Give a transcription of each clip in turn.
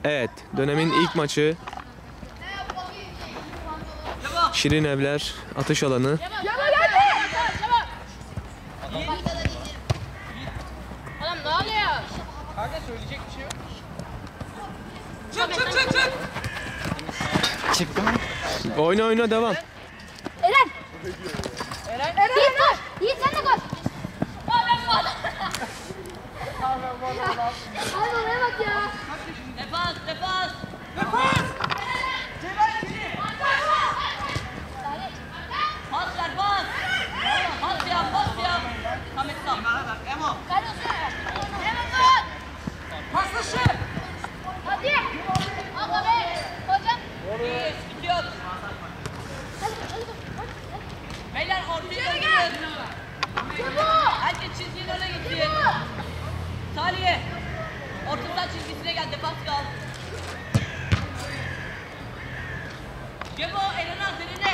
Evet, dönemin ilk maçı. Şirin Evler atış alanı. Adam ne oluyor? Kanka söyleyecek bir şey yok. Çık. Çıktı mı? Oyna devam. Eren. Yiğit koş. Yiğit sen de koş. Abi oraya bak ya. Defans. Pas ver pas. Pas yap. Samet sağ. Emo. Paslaşın. Hadi. Abla be. Hocam. Gidiyor. Beyler ortaya gel. Herkes çizginin önüne gitti. Salih. Orta saha çizgisine gel. Defans kal. Cemo elini al elini.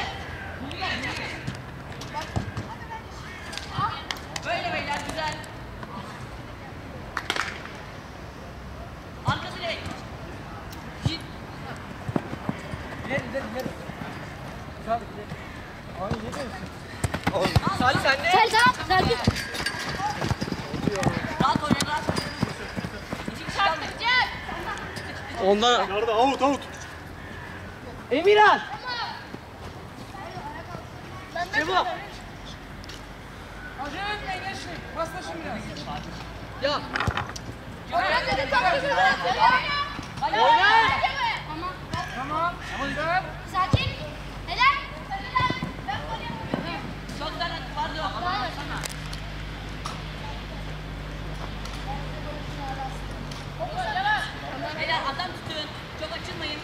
Böyle beyler güzel. Arka direk. Git. İleri. Salih sen ne? Gel tamam. Sakin. Rahat oyna rahat. İki kişi kaldı. Ondan Nerede? Out. Emirhan. Cemo. Acele etmeyin gençler. Paslaşın biraz. Ya. Oyna dedim tamam. Oyna. Tamam. Tamam. Sakin. Neden? Çok da pardon. Beyler adam tutun. Çok açılmayın.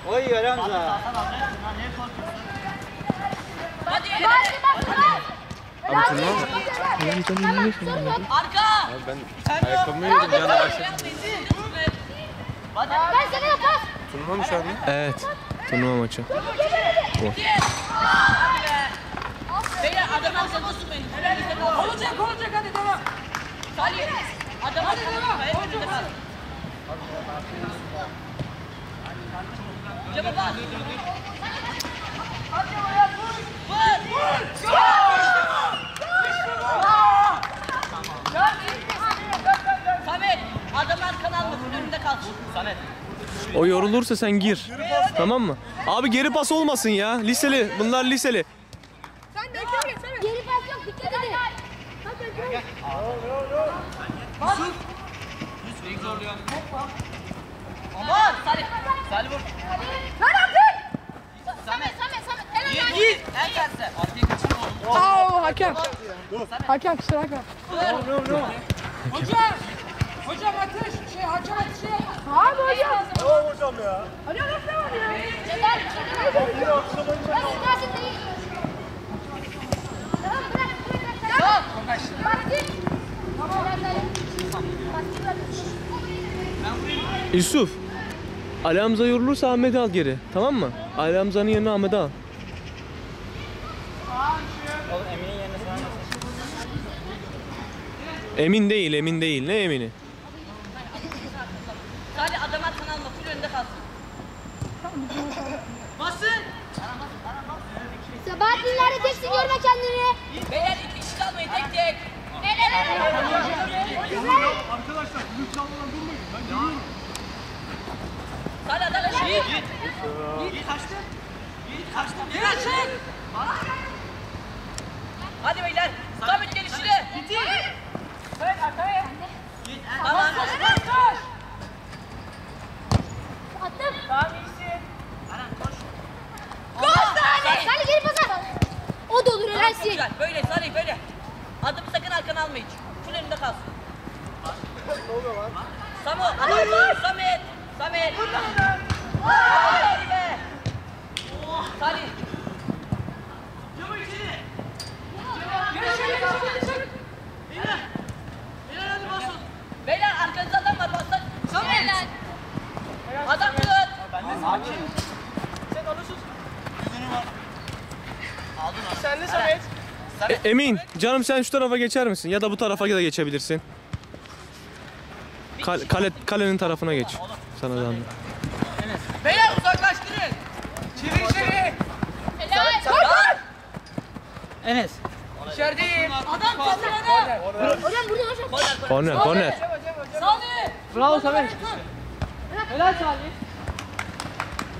Oy Yaramza. Hadi Bak ileri. bak. Tamam sorun yok. Arka. Ben ayakkabımı yedim bir anda başladım. Hadi. Ben sana yapar. Turnuva mı şu anda? evet. Turnuva maçı. Hadi be. Beyler adam arkasında tutmayın. Olacak hadi devam. Salih. Adam arkasında. Hepinize kal. Cem baba. Vur. Samet. Adam arkana alma. Önünde kalsın. Samet. O yorulursa sen gir. Tamam mı? Abi geri pas olmasın ya. Liseli. Bunlar liseli. Geri pas yok. Dikkat edin. Hadi. Aman Salih. Salih vur. Samet. Git. En tersi. Arkayı kaçırma oğlum. Au hakem. Hakem kusura bakma. Hocam ateş. Hakem ateşi. Abi hocam. Tamam hocam ya. Hocam nasıl var ya? Neden? Nasıl tersi değil? Tamam bırak. Basket. Yusuf. Ali Hamza yorulursa Ahmet'i al geri. Tamam mı? Ali Hamza'nın yerine Ahmet'i al. Oğlum Emin'in yerine sana nasıl? Emin değil. Ne emini? Salih adam arkana alma. Full önünde kalsın. Basın. Sabahattin nerede teksin görme kendini. Beyler iki kişi kalmayın tek. Arkadaşlar lütfen falan durmayın. Ben geliyorum. Salih adam aşağı. Yiğit kaçtı. Geri açın. Hadi beyler. Sabit gelişine. Bitti. Evet arkaya. Tamam. Attım. Tamam iyisin. Anan koş. Salih geri pasa. O da olur Tamam, çok Eren'sin. güzel. Böyle Salih böyle. Adımı sakın arkana alma hiç. Full önünde kalsın. Ne oluyor lan? Samet. Hadi be. Salih. Beyler arkanızda adam var basın. Samet. Adam tut. Sakin. Sen alırsın. Yüzünü var. Aldın onu. Sen de Samet. Emin, canım sen şu tarafa geçer misin? Ya da bu tarafa da geçebilirsin. Kalenin tarafına geç. Sana zahmet. Beyler uzaklaştırın. İçeri içeri. Helal. Enes. İçerideyim. Adam paslarına. Hocam burada hocam. Korner. Salih. Bravo Samet. Helal Salih.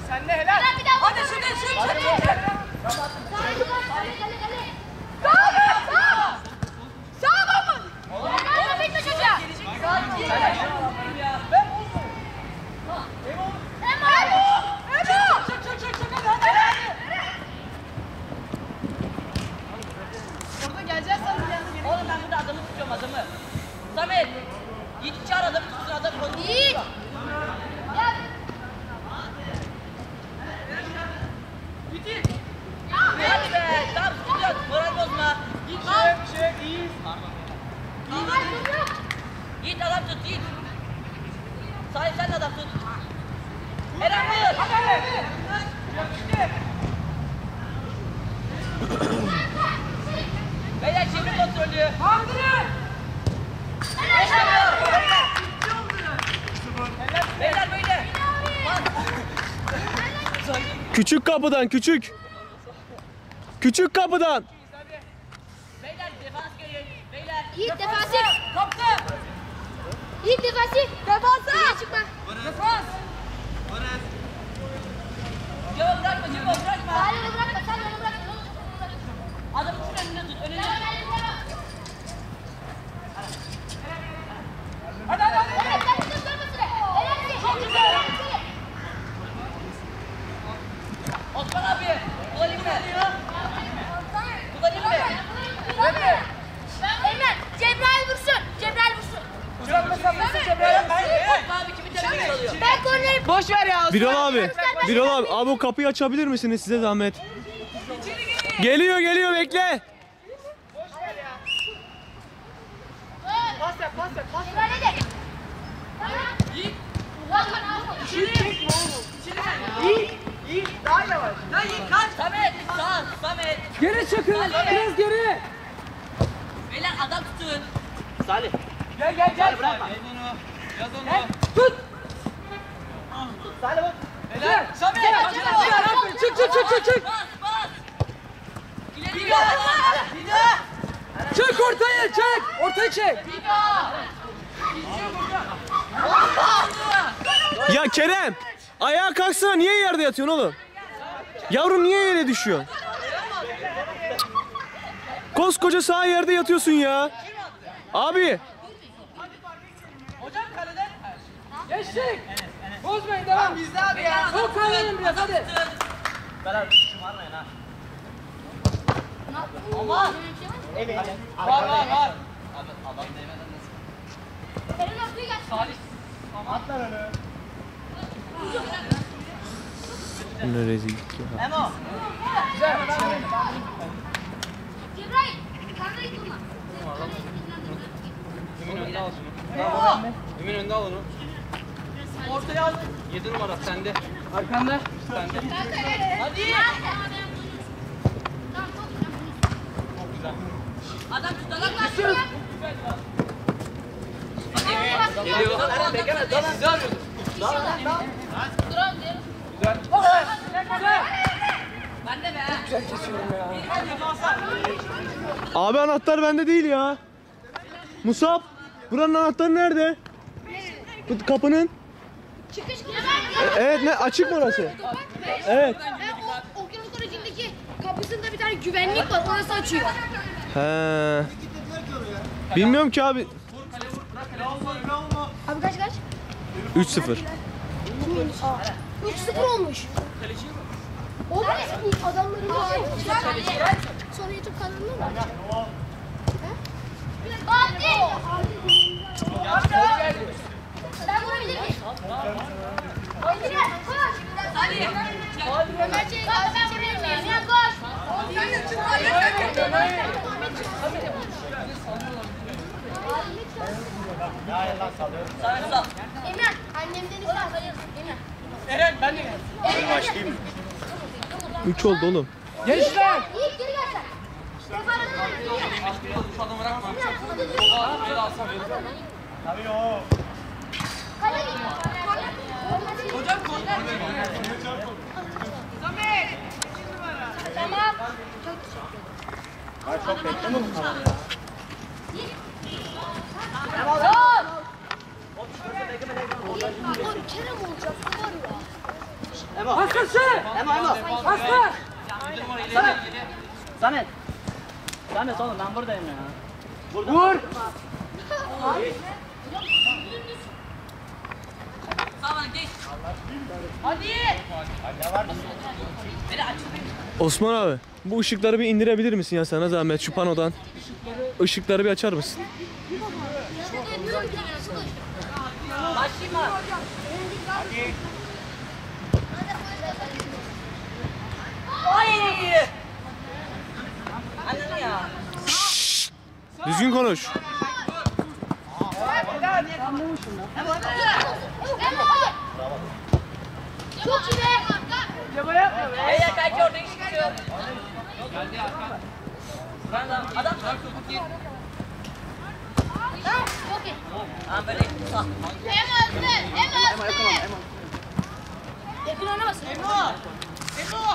Sen de helal. Bir daha Hadi şut. Kale. Sağ olun. Oğlum bitme çocuğa. Oğlum ben burada adamı tutuyorum adamı. Samet. Yiğit çağır adamı tutsun adamı. Yiğit. Ya. Hadi be. Tamam tutuyoruz. Moral bozma. Yiğit İyiyiz. Yiğit adam tut Yiğit. Salih sen de adam tut. Eren vur. Beyler çevre kontrolü. Beyler böyle. Küçük kapıdan küçük. Küçük kapıdan. Beyler defans görün. Beyler. Yiğit defansif. Kaptan. Yiğit defansif. Defansif. Çıkma. Defans. Cevap bırakma cevap bırakma. Salih'i bırakma. Sen onu bırak. Adamı tut önüne tut. Önüne tut. Hadi. Evet sen tutup durma süre. Çok güzel. Osman abi. Kullanayım mı? Kullanayım mı? Eymen. Cebrail vursun. Cebrail vursun. Osman abi kimin tarafını alıyor? Ben kornerim. Boş ver ya. Birol abi. Abi o kapıyı açabilir misiniz, size zahmet? Geliyor bekle. Cebrail'e de. Yiğit. İyi. Daha yavaş. Lan Yiğit kaç. Samet. Sağ. Samet. Geri çıkın. Biraz geri. Beyler adam tutun. Gel. Bırakma. Tut. Beyler. Samet. Çık. Bas. İleri gel. Çek ortaya çek. Ortaya çek. Ya Kerem, ayağa kalksana, niye yerde yatıyorsun oğlum? Yavrum niye yere düşüyorsun? Koskoca sağ yerde yatıyorsun ya. Abi. Hocam kaleden. Geçtik. Bozmayın devam. Bizde abi ya. Çok kaldırın biraz hadi. Aman. Var. Senin ortaya gel. Salih. Ne rezillik ya. Emo. Cebrail. Kamerayı durma. Emin önde al onu. Ortaya al. 7 numara sende. Arkanda. Sende. Hadi. Adam tut adam tut. Geliyor. Sizi arıyordum. Ben de be. Abi anahtar bende değil ya. Musab, buranın anahtarı nerede? Bu kapının. Çıkış Evet, ne açık mı orası? Evet. O okyanus aracındaki kapısında bir tane güvenlik var. Orası açıyor. He. Bilmiyorum ki abi. Abi kaç? 3-0. 3-0 olmuş. O da adamların sonra YouTube kanalında mı? Fatih! Ben vurabilir miyim? Oyuncular koş! Salih. Ömer Çelik abi ben vurabilir miyim? Sinan koş! Samet sal. Emre annemden istersen Emre. Eren ben de gel. Başlayayım. 3 oldu oğlum. Gençler. Yiğit geri gel sen. Şu adamı bırakma. Emre, Böyle alsam verir. Tabii o. Çok bekleme bu kadar ya. Kerem olacak var ya. Hastası. Hasta. Samet. Samet oğlum ben buradayım ya. Vur. Sağdan geç. Hadi. Osman abi, bu ışıkları bir indirebilir misin ya sana zahmet şu panodan? Işıkları bir açar mısın? Başlayayım mı? Ay. Anladın ya. Düzgün konuş. Çok iyi be. Beyler belki orada iş çıkıyor. Ben de adam Çok iyi. ben böyle sağ. Hem hızlı hem hızlı. Yakın oynamasın.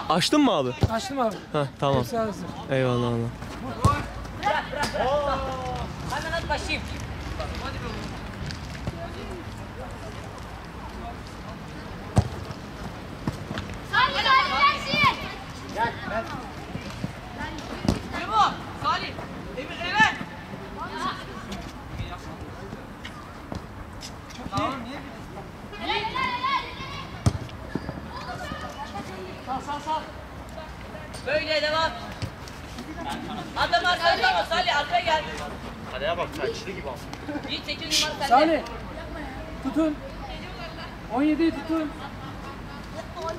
Açtın mı abi? Açtım abi. Heh, tamam. Sağ olasın. Eyvallah Allah. Bırak. Hemen at başlayayım. Hadi gelsin. Memo, Salih, Emir, evet. Sağ. Böyle devam. Adam arkaya Salih arkaya gel. Kaleye bak, kaçtı gibi aslında. Yiğit 8 numara sende. Salih. Tutun. 17'yi tutun.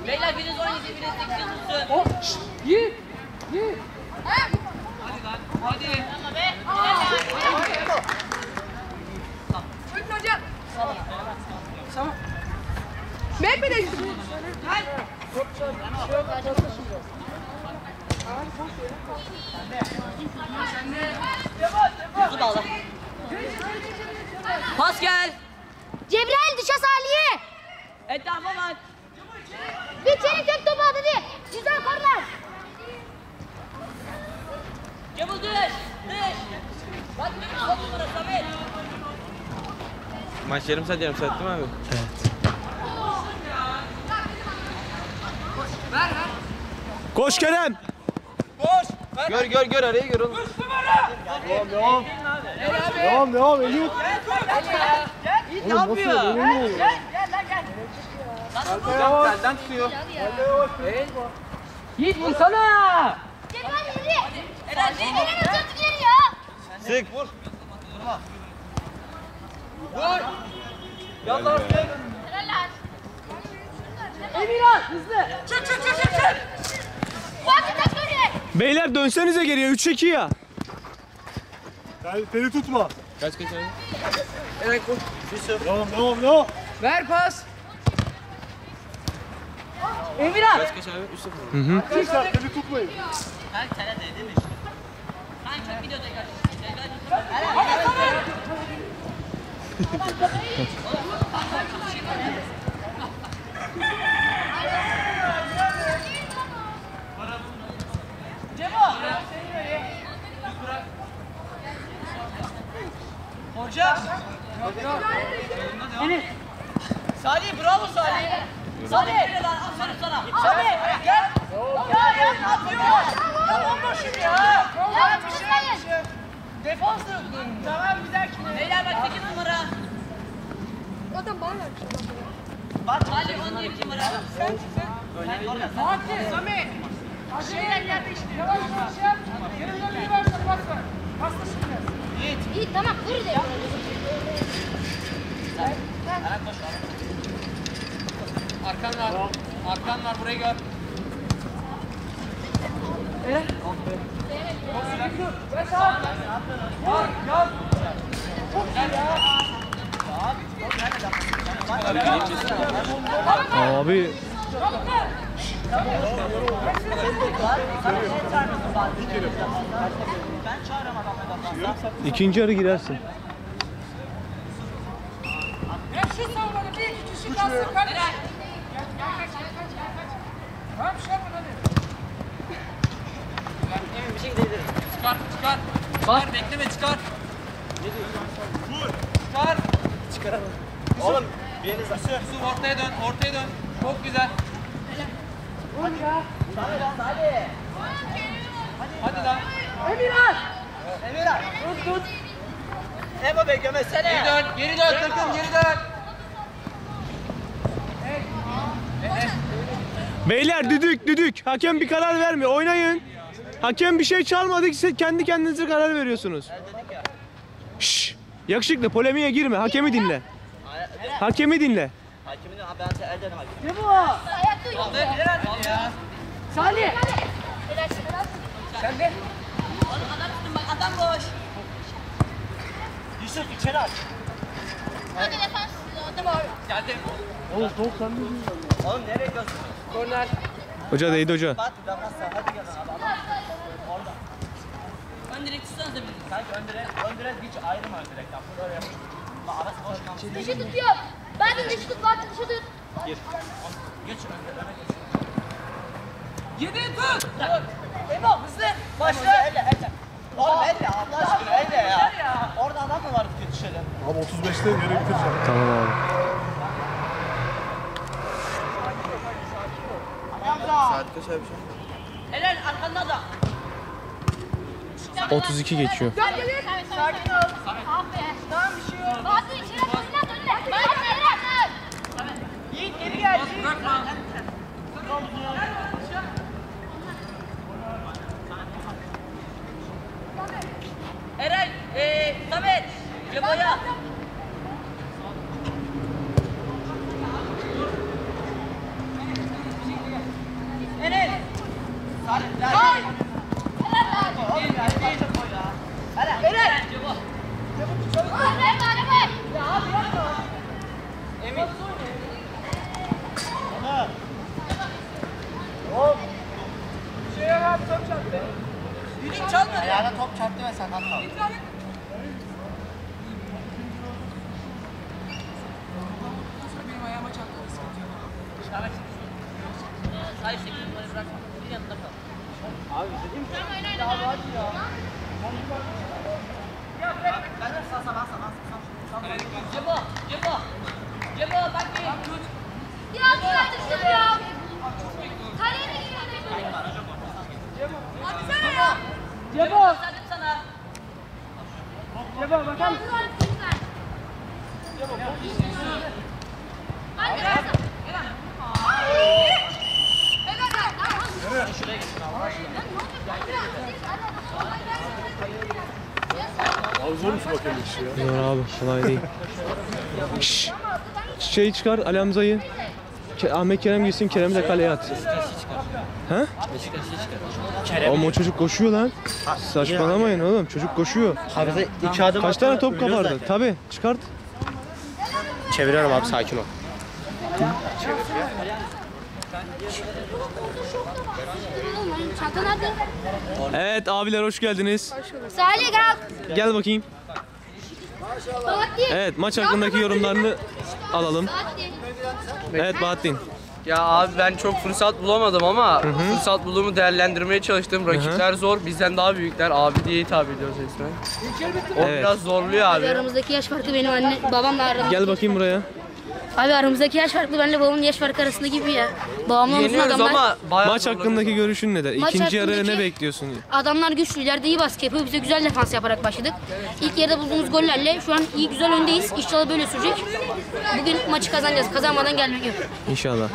Beyler biriniz 17, biriniz 8 tutsun. O. Yiğit. Yiğit. Hadi. Tamam. Kutu bağla. Pas gel. Cebrail dışa Salih'e. Etrafa bak. Bir çelik tek topu at hadi. Güzel korner. Cebul düş. Bak bir numara Samet. Maç yarım saat değil mi abi? Koş Kerem. Gör araya gör oğlum. Devam Elif. Ne yapıyor? Senden tutuyor. Yiğit vursana. Cebrail yedi. Eren değil. Elini tut geri ya. Sık. Vur. Yallah. Helaller. Emirhan hızlı. Çık. Fatih tek dönüyor. Beyler dönsenize geriye 3-2 ya. Seni tutma. Kaç abi? Devam. Ver pas. Emirhan. Kaç abi? 3-0. Seni tutmayın. Ben tele değdi mi? Ben çok videoda gel. Hoca. Salih bravo Salih. Salih. Aferin sana. Salih gel. Ya ne yapıyor? Ya bomboşum ya. Ya tutmayın. Defans da yok. Tamam bir dakika. Beyler bak 8 numara. O da bana. Bak Salih 12 numara. Fatih. Samet. Şeyler yerde işte. Yavaş yap. Geri dönmeyi başla pas ver. Pasta şimdi. İyi tamam vur de. Arkan var burayı gör. Ver sağ. Vur. Yaz. Abi. İkinci yarı girersin. Şu savunmanı bir iki kişi kalsın. Kaç. Gel. Tamam şey yapın hadi. Emin bir şey gidebilir. Çıkar, çıkar. Çıkar, bekleme, çıkar. Vur. Çıkar. Çıkaramam. Oğlum biriniz Yusuf, ortaya dön, ortaya dön. Çok güzel. Salih. Hadi lan. Emirhan. Tut. Ebo be gömesene. Geri dön takım, geri dön. Beyler düdük. Hakem bir karar vermiyor. Oynayın. Hakem bir şey çalmadı. Siz kendi kendinize karar veriyorsunuz. Şşş. Yakışıklı polemiğe girme. Hakemi dinle. Hakemi dinle. Hakimin ben el dedim hakim. Ne bu? Ayakta yok. Salih. Sen de. Adam boş. Yusuf içeri aç. Hadi defans. Tamam. Geldim. Oğlum nereye gidiyorsun? Korner. Hoca değdi hoca. Bak damlasa hadi gel adam. Orada. Ön direkt tutsanıza bir. Sanki ön direk hiç ayrılma ön direkten. Böyle yap. Bak arası boş kalmış. Dışı tutuyor. Ben de dışı tut. Fatih dışı tut. Gir. Geç öne geç. Yedi tut. Ebo hızlı. Başla. Elle. Oğlum elle Allah aşkına elle ya. Orada adam mı var dışarı? Abi 35'te yere bitireceğim. Tamam abi. Saat kaç abi şu an? Helal arkanda da. 32 geçiyor. Sakin ol. Ah be. Tamam bir şey yok. Fatih içeri oyna dönme. Fatih Yiğit geri gel. Bırakma. Eren, Samet, Cebo'ya. Enes. Salih. Eren. Cebo. Emin. Şeye var top çarptı. Düdük çalmadı. Ayağına top çarptı ve sakat kaldı. Benim ayağıma çarptı. Samet. Sahip 8 numarayı bırak. Bir yanında kal. Abi dedim ki. Ben de sağ. Cebo bak bir. Ya şuraya düştüm ya. Kaleye mi gidiyor? Atsana ya. Cebo. Sadım sana. Ceba bakar mısın? Abi zor musun bakayım iş ya? Zor abi kolay değil. Şşş. Şey çıkar Ali Hamza'yı. Ahmet Kerem gitsin, Kerem'i de kaleye at. Ha? Ama o çocuk koşuyor lan. Saçmalamayın oğlum, çocuk koşuyor. Abi 2 adım Kaç tane top kapardı? Tabii, çıkart. çeviriyorum abi, sakin ol. Çanta nerede? Evet abiler hoş geldiniz. Salih gel. Gel bakayım. Fatih. Evet maç hakkındaki yorumlarını alalım. Fatih. Evet Bahattin. Ya abi ben çok fırsat bulamadım ama fırsat bulduğumu değerlendirmeye çalıştım. Rakipler zor, bizden daha büyükler. Abi diye hitap ediyoruz resmen. O Evet. biraz zorluyor abi. Aramızdaki yaş farkı benim anne babamla aramda. Gel bakayım buraya. Abi aramızdaki yaş farkı benimle babamın yaş farkı arasında gibi ya. Babamla uzun Yeniyoruz adamlar. ama bayağı Maç hakkındaki görüşün nedir? Maç İkinci yarı hakkındaki- ne bekliyorsun? Adamlar güçlüler de iyi baskı yapıyor. Bize güzel defans yaparak başladık. İlk yarıda bulduğumuz gollerle şu an iyi güzel öndeyiz. İnşallah böyle sürecek. Bugün maçı kazanacağız. Kazanmadan gelmek yok. İnşallah.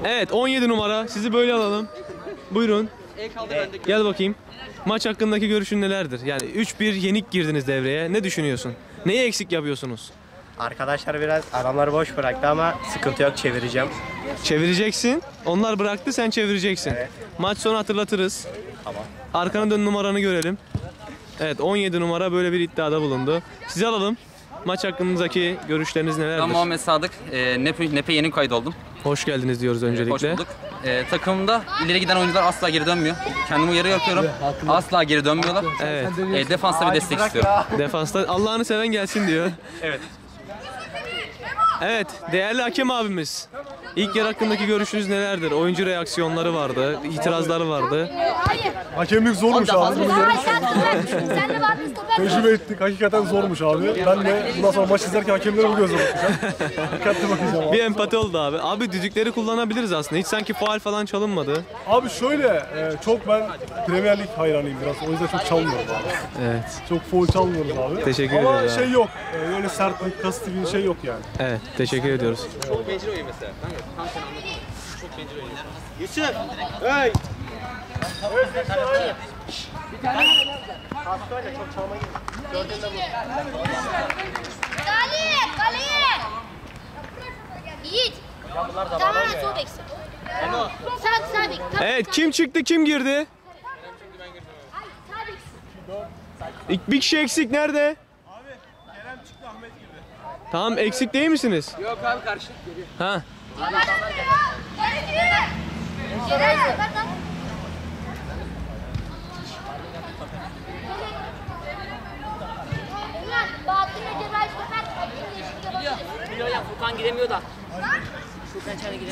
Evet 17 numara sizi böyle alalım. Buyurun. Gel bakayım. Maç hakkındaki görüşün nelerdir? Yani 3-1 yenik girdiniz devreye. Ne düşünüyorsun? Neyi eksik yapıyorsunuz? Arkadaşlar biraz adamları boş bıraktı ama sıkıntı yok, çevireceğim. Çevireceksin. Onlar bıraktı sen çevireceksin. Evet. Maç sonu hatırlatırız. Tamam. Arkana dön numaranı görelim. Evet 17 numara böyle bir iddiada bulundu. Sizi alalım. Maç hakkındaki görüşleriniz nelerdir? Ben Muhammed Sadık, Nepe yeni kaydoldum. Hoş geldiniz diyoruz öncelikle. Hoş bulduk. Takımda ileri giden oyuncular asla geri dönmüyor. Kendime uyarı yapıyorum. Asla geri dönmüyorlar. Evet. Defansta bir destek istiyorum. Defansta Allah'ını seven gelsin diyor. Evet. Evet, değerli hakem abimiz. İlk yarı hakkındaki görüşünüz nelerdir? Oyuncu reaksiyonları vardı, itirazları vardı. Hayır. Hakemlik zormuş abi. Sen de vardın stoper. Tecrübe ettik. Hakikaten zormuş abi. Ben de bundan sonra maç izlerken hakemlere bu gözle bakacağım. Dikkatli bakacağım abi. Bir empati oldu abi. Abi düdükleri kullanabiliriz aslında. Hiç sanki faul falan çalınmadı. Abi şöyle, çok ben Premier Lig hayranıyım biraz. O yüzden çok çalmıyorum abi. Evet. Çok foul çalmıyoruz abi. Teşekkür Ama ederiz abi. şey yok. Öyle sertlik, kasıtlı bir şey yok yani. Evet, teşekkür ediyoruz. Yusuf. Hey. Kaleye. Yiğit. Tamamen sol beksin. Sağ bek. Evet, kim çıktı, kim girdi? Sağ beksin. Bir kişi eksik nerede? Abi, Kerem çıktı, Ahmet girdi. Tamam, eksik değil misiniz? Yok abi karşılık geliyor. Ha. Biliyor ya Furkan gidemiyor da.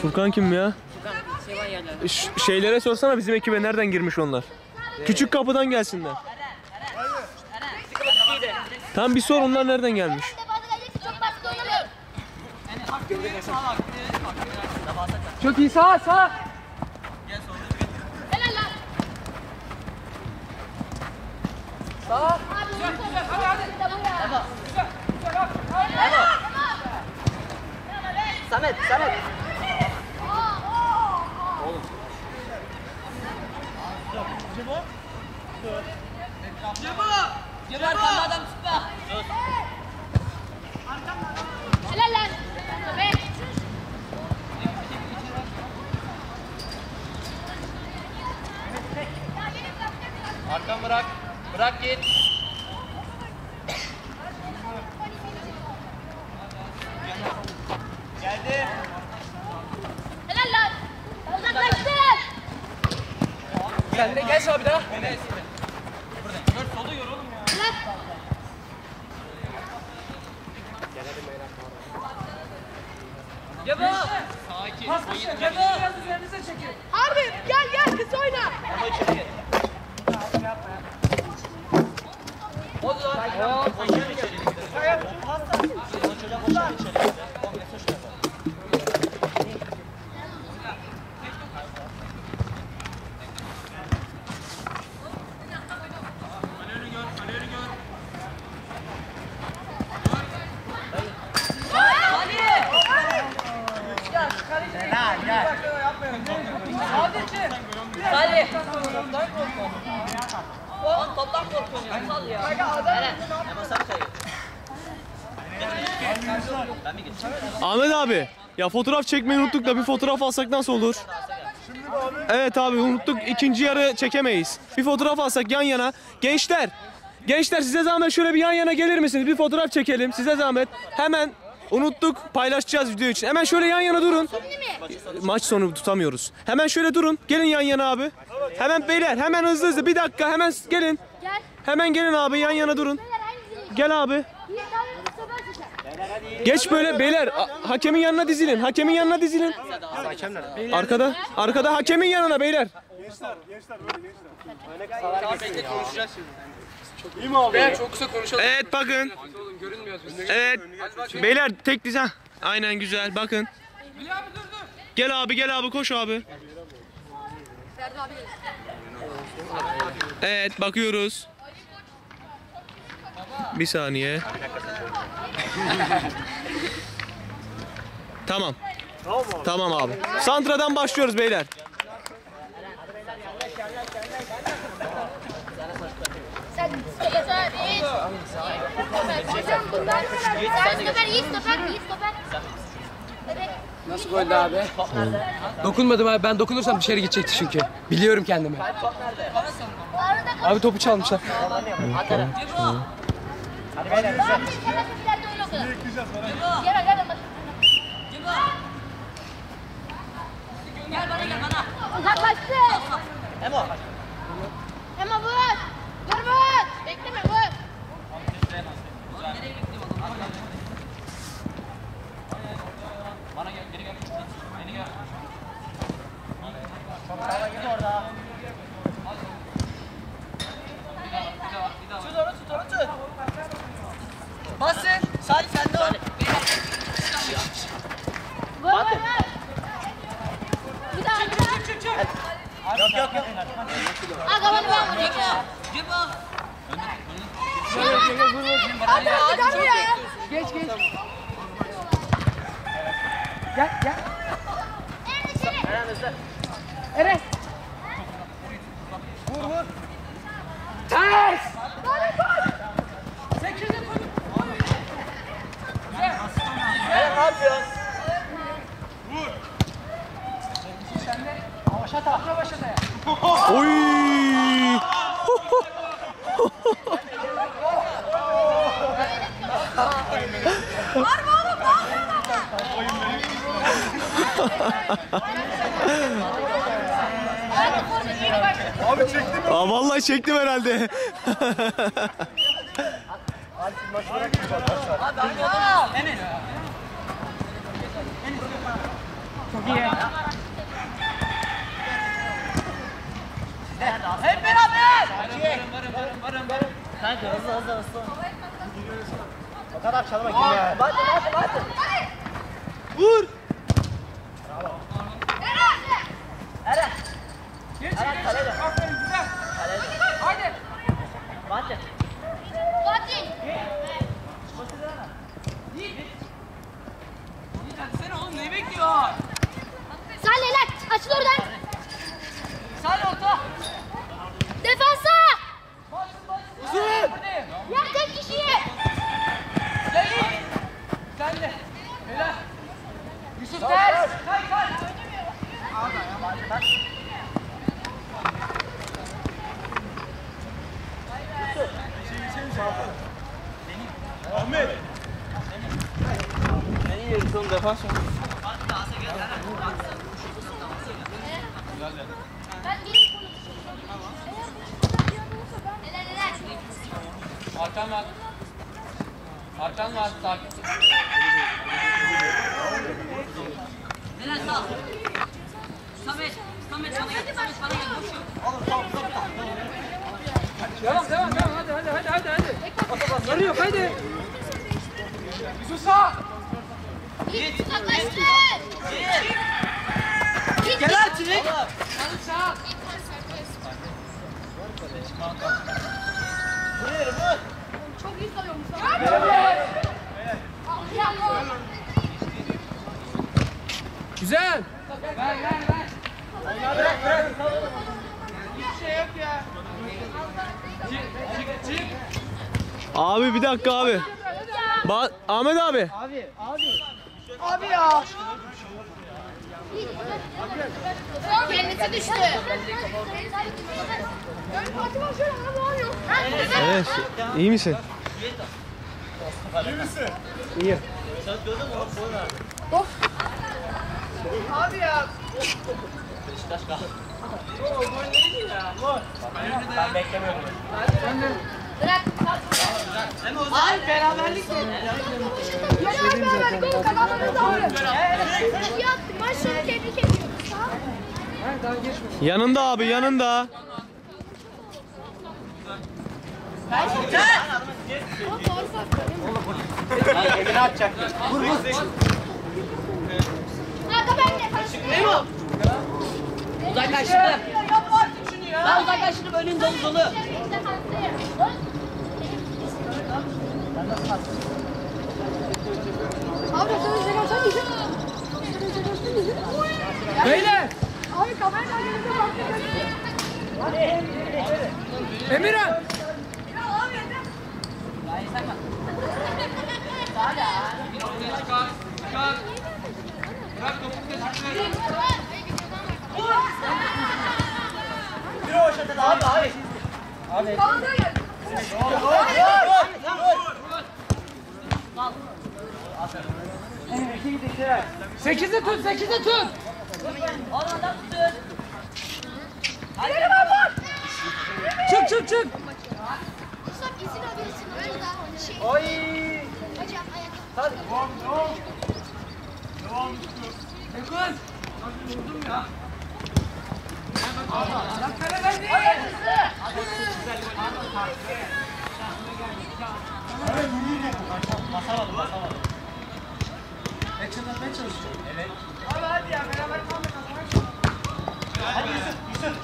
Furkan kim ya? Furkan şey var yerlerde. Şeylere sorsana bizim ekibe nereden girmiş onlar? Küçük kapıdan gelsinler. Tam bir sor onlar nereden gelmiş? Çok iyi sağ. Samet. Cebo arkanda adam tutma. Helal lan. Bek. Arkan bırak. Bırak git. Geldi. Helal lan. Uzaklaştır. Sen de gel abi daha. Cebo. Sakin. Cebo. Biraz üzerinize çekin. Harbi gel kız oyna. Salih. Oğlum toptan korkuyorsun ya. Sal ya. Ahmet abi, ya fotoğraf çekmeyi unuttuk da bir fotoğraf alsak nasıl olur? Evet abi unuttuk, ikinci yarı çekemeyiz. Bir fotoğraf alsak yan yana. Gençler size zahmet şöyle bir yan yana gelir misiniz? Bir fotoğraf çekelim size zahmet. Hemen unuttuk, paylaşacağız video için. Hemen şöyle yan yana durun. Maç sonu tutamıyoruz. Hemen şöyle durun. Gelin yan yana abi. Hemen beyler, hemen hızlı bir dakika hemen gelin. Gel. Hemen gelin abi yan yana durun. Gel abi. Bir tane stoper seçer. Geç böyle beyler. Hakemin yanına dizilin. Hakemin yanına dizilin. Arkada hakemin yanına beyler. Gençler böyle gençler. Tamam bekle konuşacağız şimdi. İyi mi abi? Ben çok kısa konuşalım. Evet bakın. Oğlum görünmüyor. Evet. Beyler tek diz ha. Aynen güzel bakın. Gel abi koş abi. Evet bakıyoruz. Bir saniye. Tamam. Tamam abi. Santra'dan başlıyoruz beyler. Sen stoper. Hocam bunlar. Sen stoper. Evet. Nasıl goldü abi? Dokunmadım abi. Ben dokunursam dışarı gidecekti çünkü. Biliyorum kendimi. Abi topu çalmışlar. Gel bana. Uzaklaştı. Emo vur. Vur. Bekleme vur. Basın. Salih sen de ol. Batın. Bir daha. Çık. Yok. Aga bana ben vurayım ya. Hadi ya. Geç. Gel. Eren. Vur. Ters. Ne yapıyorsun? Oy! Abi çektim. Aa, vallahi çektim herhalde. Enes. Çok iyi. Hep beraber. Varım. Kanka hızlı. O kadar çalma gibi ya. Hadi. Vur. Eren. Geç. Aferin güzel. Haydi. Hadi. Fatih. Sen oğlum ne bekliyor? Salih lan açıl oradan. Salih orta. Defansa. Uzun. Ya tek kişiyi. Seyit. Sen de. Helal. Yusuf ters. Kay. Ahmet. Ben gelip Helal. Arkan var. Sakin. Helal sağ. Samet sana gel. Samet bana gel. Koşuyor. Devam. Hadi. Yarıyor haydi. Yusuf sağ. Git uzaklaştır. Git. Gel artık. Çok iyi sayıyormuş. Güzel. Ver. Hiçbir şey yok ya. Çık. Abi bir dakika abi. Ahmet abi. Abi ya. Kendisi düştü. Evet. İyi misin? İyi. Abi ya. Ben beklemiyorum. Bırak. Ay beraberlik mi? Maşallah tebrik ediyorum. Yanında abi yanında. Emine atacak. Kanka ben de. Memo. Uzaklaştırdım. Yapma artık şunu ya. Ben uzaklaştırdım önün dolu. Beyler. Abi kamerayla gelip baktık. Emirhan. Çıkar. Bırak topu geçsin. Abi. Kaldır gel. 8'i tut. Oradan tutun. Çık. Mustafa izin alıyorsun orada. Şey. Oy. Hocam ayak. Dokun. Vurdum ya. Hadi hızlı. Hadi ya beraber kalma. Hadi Yusuf, Yusuf.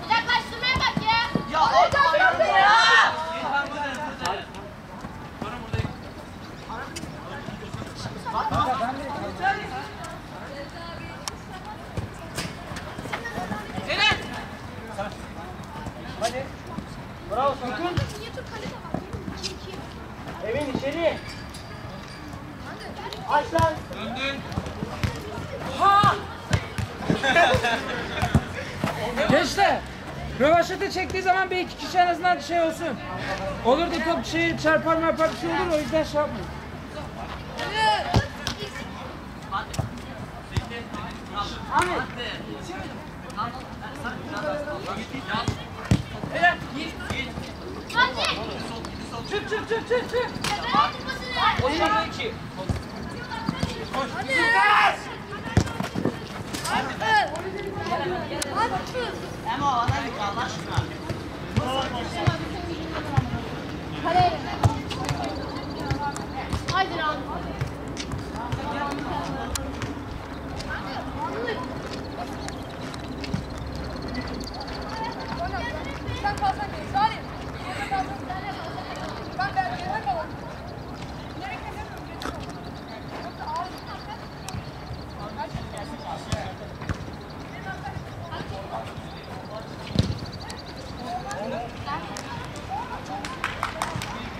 Uzaklaştırmaya bak ya. Ya ayağımda ya. Evet. Hadi. Bravo sana. Evin içeri. Aç lan. Döndün. Gençler. Rövaşata çektiği zaman bir iki kişi en azından şey olsun. Olur da top şey çarpar marpar bir şey olur o yüzden şey yapmayın. Evet. Git. Hadi. Çık. O sana iki. Hadi. Ama o ana git Allah aşkına. Kaleye. Haydi lan. Sen kalsan değil. Salim. Yerine kalsan sen de kalsan. Ben yerine kalalım. Nereye kesemiyorum. Yoksa ağzını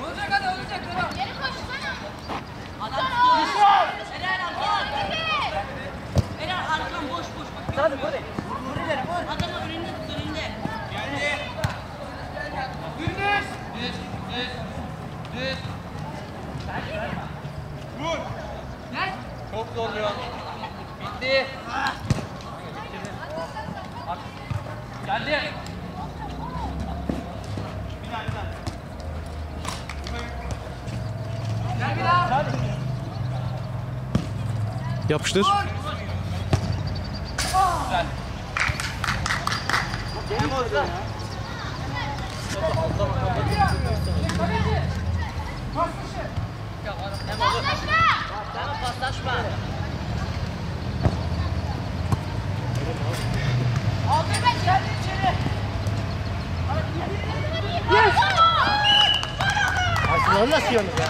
Olacak hadi olacak devam. Geri koşsana. Eren arkan boş. Hadi böyle. Adamın önünde tut önünde. Geldi. Gündüz. Düz. Vur. Gel. Çok zorluyor. Bitti. Geldi. Gel bir daha. Yapıştır. Paslaşma. Aldır ben geldi içeri. Aslında onu nasıl yiyorsunuz ya?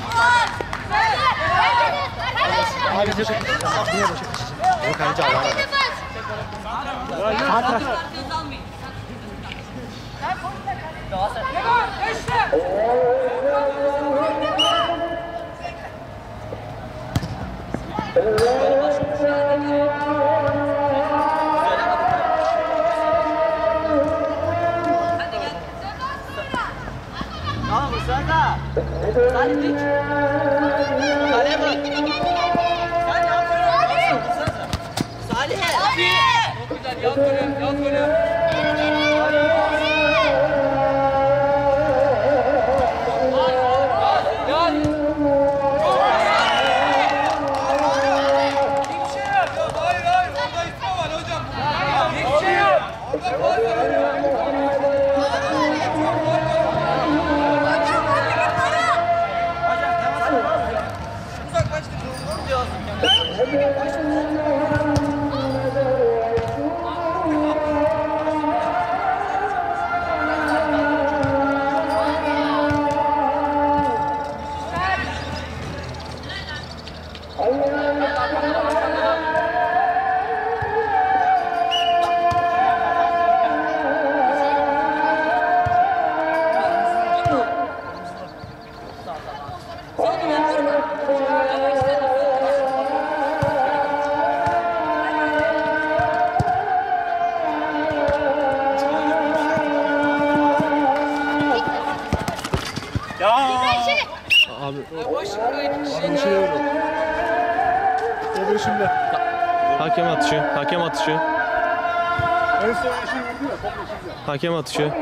Abi bize çok aklına boşa kaçacak. Yok kanka Allah. Devam. Gençler. Tamam mı sen de? Salih dik. Kaleye bak. Sen yapıyorsun. Salih. Çok güzel. Yan golü. Abi Öbür şimdi. hakem atışı. En son işi vurdu ya. Top işi. Hakem atışı.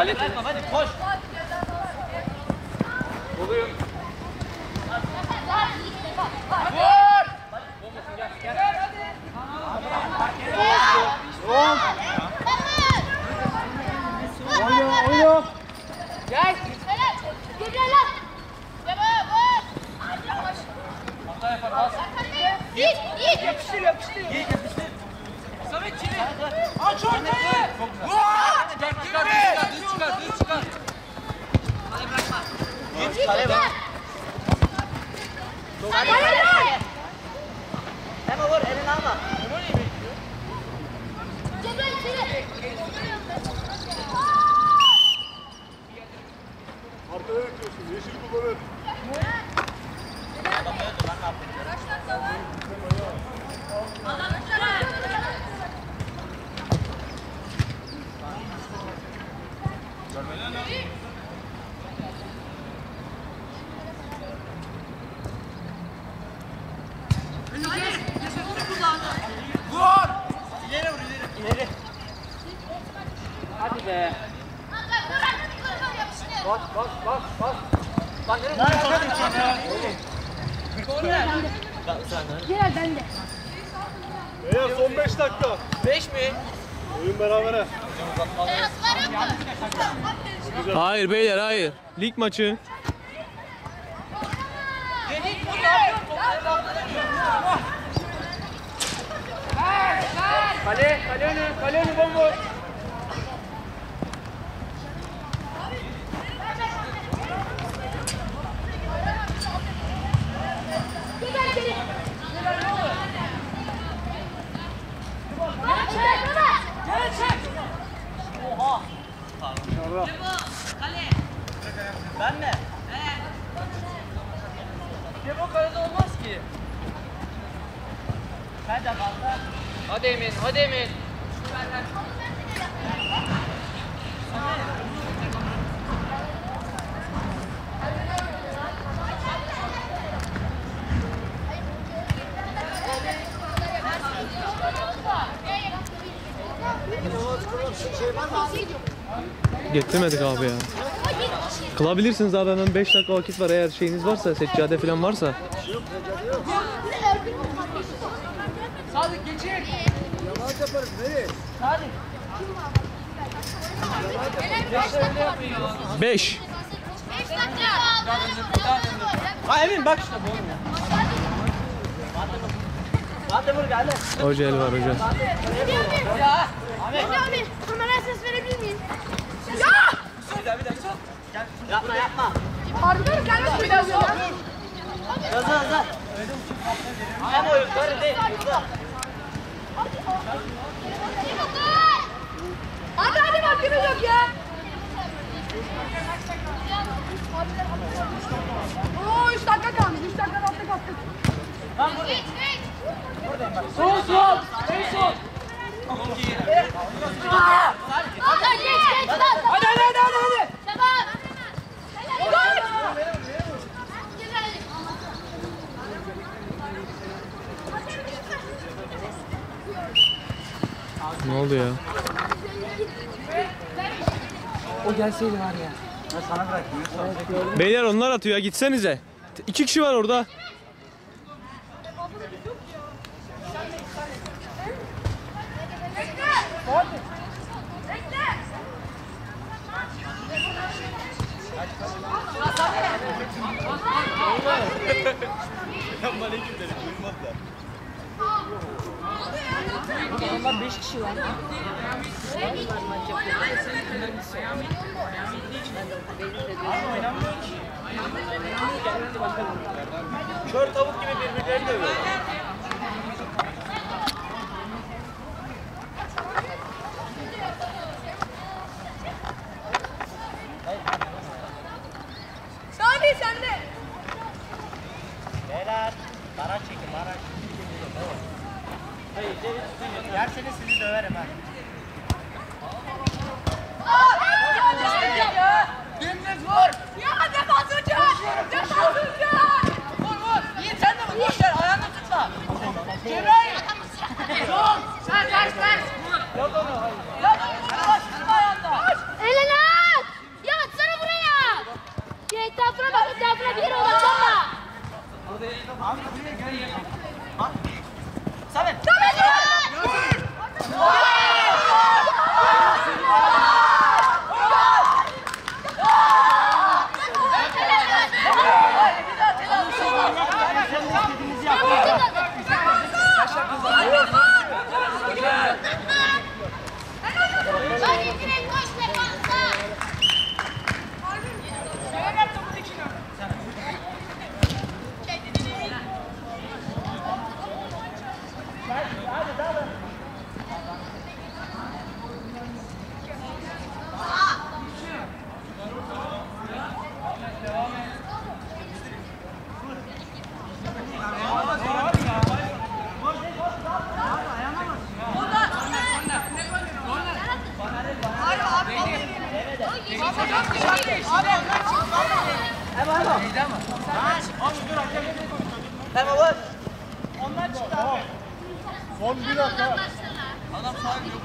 Salih bırakma hadi koş. Oluyor. Vur. Oynuyor. Gel. Gidelim lan. Yiğit yapıştır. Yiğit yapıştır. Samet çevir. Aç ortayı. Vur. Çıkar. Kale bırakma. Yiğit kale bak. Hemen vur elini alma. Arkada bekliyorsun. Yeşil kullanır. Vur. İleri. Hadi be. Bas. Bak nereye? Gel bende. Beyler son 5 dakika. 5 mi? Oyun berabere. Hayır beyler hayır. Lig maçı. Yiğit vur ne yapıyorsun? Kale önü bomboş. Oha. Ben mi? Bu kalede olmaz ki. Ben de kaldı. Hadi Emin. Getirmedik abi ya. Kılabilirsiniz abi, hemen 5 dakika vakit var, eğer şeyiniz varsa, seccade falan varsa. Sadık geçir. Yavaş yaparız nereye? Sadık. 5. Ha Emin bak işte bu oğlum ya. Hadi vur geldi. Hoca el var hoca. Ya. Abi kameraya ses verebilir miyim? Ya! Bir daha. Yapma. Harbiden gelmez bir daha sor. Hızlı. Hem o yukarı değil. Hadi vaktimiz yok ya. Oo 3 dakika kalmış. 3 dakika attık. Ben buradayım. Sol. En sol. Hadi geç. Hadi. Tamam. Gol. Ne oldu ya? O gelseydi var ya. Ben sana bıraktım. Beyler onlar atıyor ya, gitsenize. 2 kişi var orada. Onlar 5 kişi lan. Kör tavuk gibi birbirlerini dövüyor. Sadi sen de. Beyler. Araç çekin araç. Hayır içeri tutun. Yerseniz sizi döverim ha. Dümdüz vur. Ya defans hocam. Vur. Yiğit sen de vur. Boş ver ayağını tutma. Cebrail. Sol. Ver. Yat onu. Yat onu. Yavaş tutma ayağında. Elini at. Hemen var. Ondan çıktı abi. Son bir dakika. Adam sahibi yok.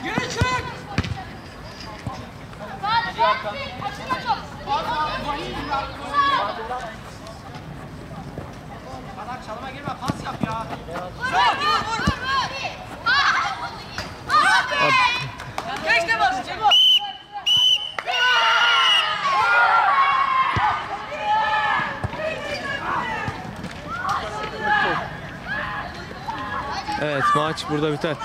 Yürü çık. Kadar çalıma girme, pas yap ya. Vur. Geç de bas, Cemo. Evet, maç burada biter.